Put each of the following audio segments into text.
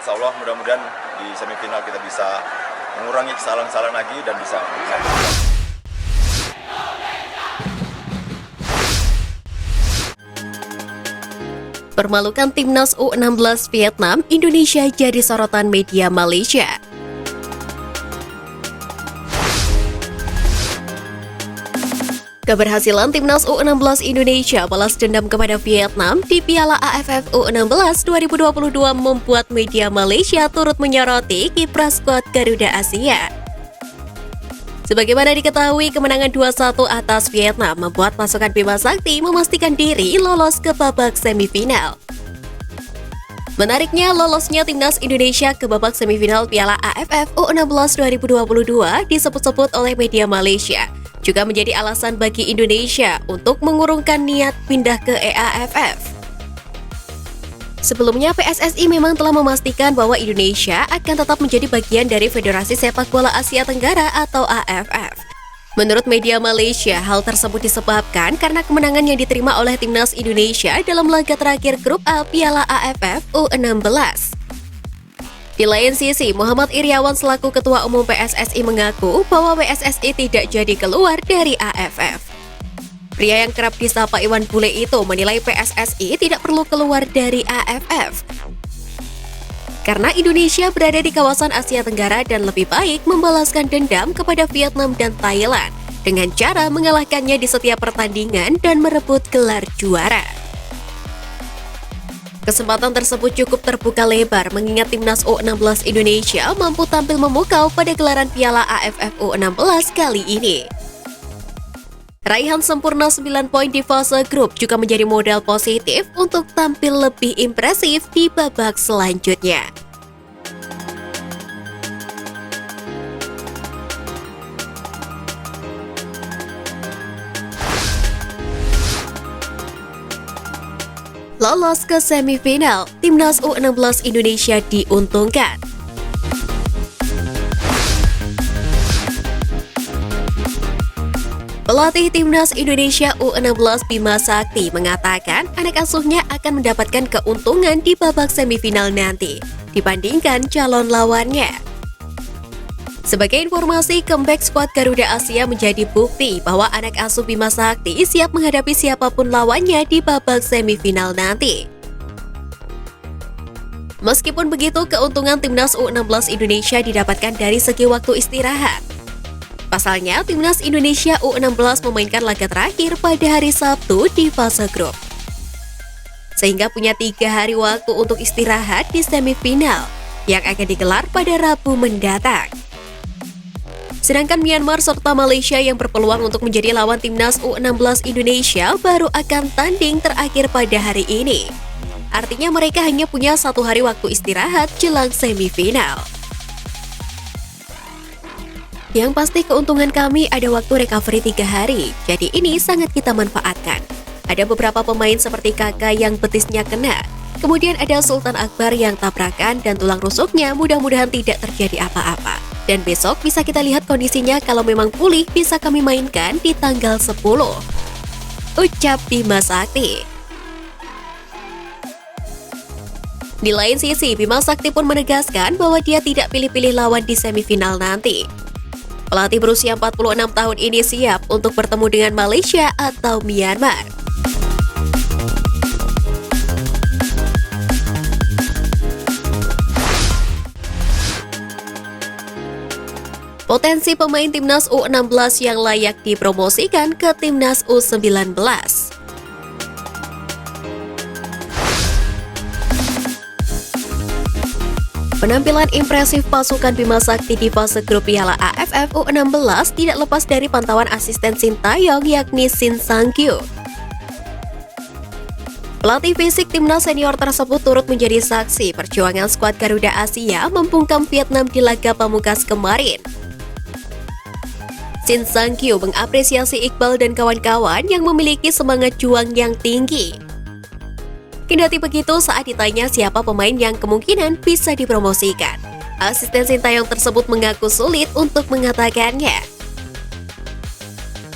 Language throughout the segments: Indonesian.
Insya Allah mudah-mudahan di semifinal kita bisa mengurangi kesalahan-kesalahan lagi dan bisa menang. Permalukan timnas U16 Vietnam, Indonesia jadi sorotan media Malaysia. Keberhasilan timnas U16 Indonesia balas dendam kepada Vietnam di Piala AFF U16 2022 membuat media Malaysia turut menyoroti kiprah skuad Garuda Asia. Sebagaimana diketahui, kemenangan 2-1 atas Vietnam membuat pasukan Bima Sakti memastikan diri lolos ke babak semifinal. Menariknya, lolosnya timnas Indonesia ke babak semifinal Piala AFF U16 2022 disebut-sebut oleh media Malaysia juga menjadi alasan bagi Indonesia untuk mengurungkan niat pindah ke EAFF. Sebelumnya, PSSI memang telah memastikan bahwa Indonesia akan tetap menjadi bagian dari Federasi Sepak Bola Asia Tenggara atau AFF. Menurut media Malaysia, hal tersebut disebabkan karena kemenangan yang diterima oleh timnas Indonesia dalam laga terakhir Grup A Piala AFF U16. Di lain sisi, Muhammad Iriawan selaku Ketua Umum PSSI mengaku bahwa PSSI tidak jadi keluar dari AFF. Pria yang kerap disapa Iwan Bule itu menilai PSSI tidak perlu keluar dari AFF. Karena Indonesia berada di kawasan Asia Tenggara dan lebih baik membalaskan dendam kepada Vietnam dan Thailand dengan cara mengalahkannya di setiap pertandingan dan merebut gelar juara. Kesempatan tersebut cukup terbuka lebar mengingat timnas U16 Indonesia mampu tampil memukau pada gelaran Piala AFF U16 kali ini. Raihan sempurna 9 poin di fase grup juga menjadi modal positif untuk tampil lebih impresif di babak selanjutnya. Lolos ke semifinal, timnas U16 Indonesia diuntungkan. Pelatih timnas Indonesia U16 Bima Sakti mengatakan anak asuhnya akan mendapatkan keuntungan di babak semifinal nanti dibandingkan calon lawannya. Sebagai informasi, comeback skuad Garuda Asia menjadi bukti bahwa anak asuh Bima Sakti siap menghadapi siapapun lawannya di babak semifinal nanti. Meskipun begitu, keuntungan timnas U16 Indonesia didapatkan dari segi waktu istirahat. Pasalnya, timnas Indonesia U16 memainkan laga terakhir pada hari Sabtu di fase grup. Sehingga punya 3 hari waktu untuk istirahat di semifinal yang akan digelar pada Rabu mendatang. Sedangkan Myanmar serta Malaysia yang berpeluang untuk menjadi lawan timnas U16 Indonesia baru akan tanding terakhir pada hari ini. Artinya mereka hanya punya 1 hari waktu istirahat jelang semifinal. Yang pasti keuntungan kami ada waktu recovery 3 hari, jadi ini sangat kita manfaatkan. Ada beberapa pemain seperti Kakak yang betisnya kena, kemudian ada Sultan Akbar yang tabrakan dan tulang rusuknya mudah-mudahan tidak terjadi apa-apa. Dan besok bisa kita lihat kondisinya, kalau memang pulih bisa kami mainkan di tanggal 10. Ucap Bima Sakti. Di lain sisi, Bima Sakti pun menegaskan bahwa dia tidak pilih-pilih lawan di semifinal nanti. Pelatih berusia 46 tahun ini siap untuk bertemu dengan Malaysia atau Myanmar. Potensi pemain timnas U16 yang layak dipromosikan ke timnas U19. Penampilan impresif pasukan Bima Sakti di fase grup Piala AFF U16 tidak lepas dari pantauan asisten Sintayong yakni Shin Sang-kyu. Pelatih fisik timnas senior tersebut turut menjadi saksi perjuangan skuad Garuda Asia membungkam Vietnam di laga pamungkas kemarin. Shin Sang-kyu mengapresiasi Iqbal dan kawan-kawan yang memiliki semangat juang yang tinggi. Kendati begitu, saat ditanya siapa pemain yang kemungkinan bisa dipromosikan, asisten Sintayong tersebut mengaku sulit untuk mengatakannya.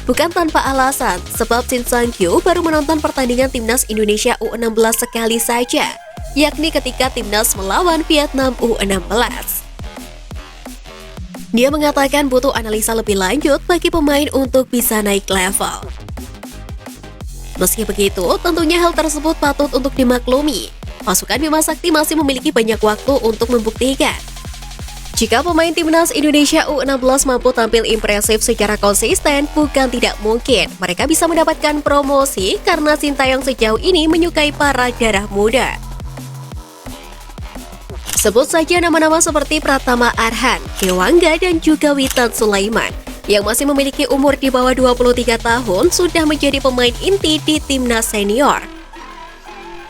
Bukan tanpa alasan, sebab Shin Sang-kyu baru menonton pertandingan timnas Indonesia U16 sekali saja. yakni ketika timnas melawan Vietnam U16. Dia mengatakan butuh analisa lebih lanjut bagi pemain untuk bisa naik level. Meski begitu, tentunya hal tersebut patut untuk dimaklumi. Pasukan Bima Sakti masih memiliki banyak waktu untuk membuktikan. Jika pemain timnas Indonesia U16 mampu tampil impresif secara konsisten, bukan tidak mungkin mereka bisa mendapatkan promosi karena Sintayong sejauh ini menyukai para darah muda. Sebut saja nama-nama seperti Pratama Arhan, Dewangga, dan juga Witan Sulaiman yang masih memiliki umur di bawah 23 tahun sudah menjadi pemain inti di timnas senior.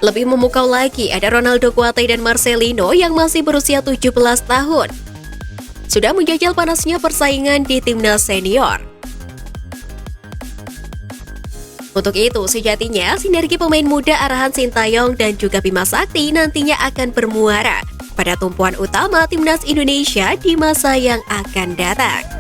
Lebih memukau lagi ada Ronaldo Kuate dan Marcelino yang masih berusia 17 tahun. Sudah menjajal panasnya persaingan di timnas senior. Untuk itu, sejatinya sinergi pemain muda arahan Sintayong dan juga Bima Sakti nantinya akan bermuara pada tumpuan utama timnas Indonesia di masa yang akan datang.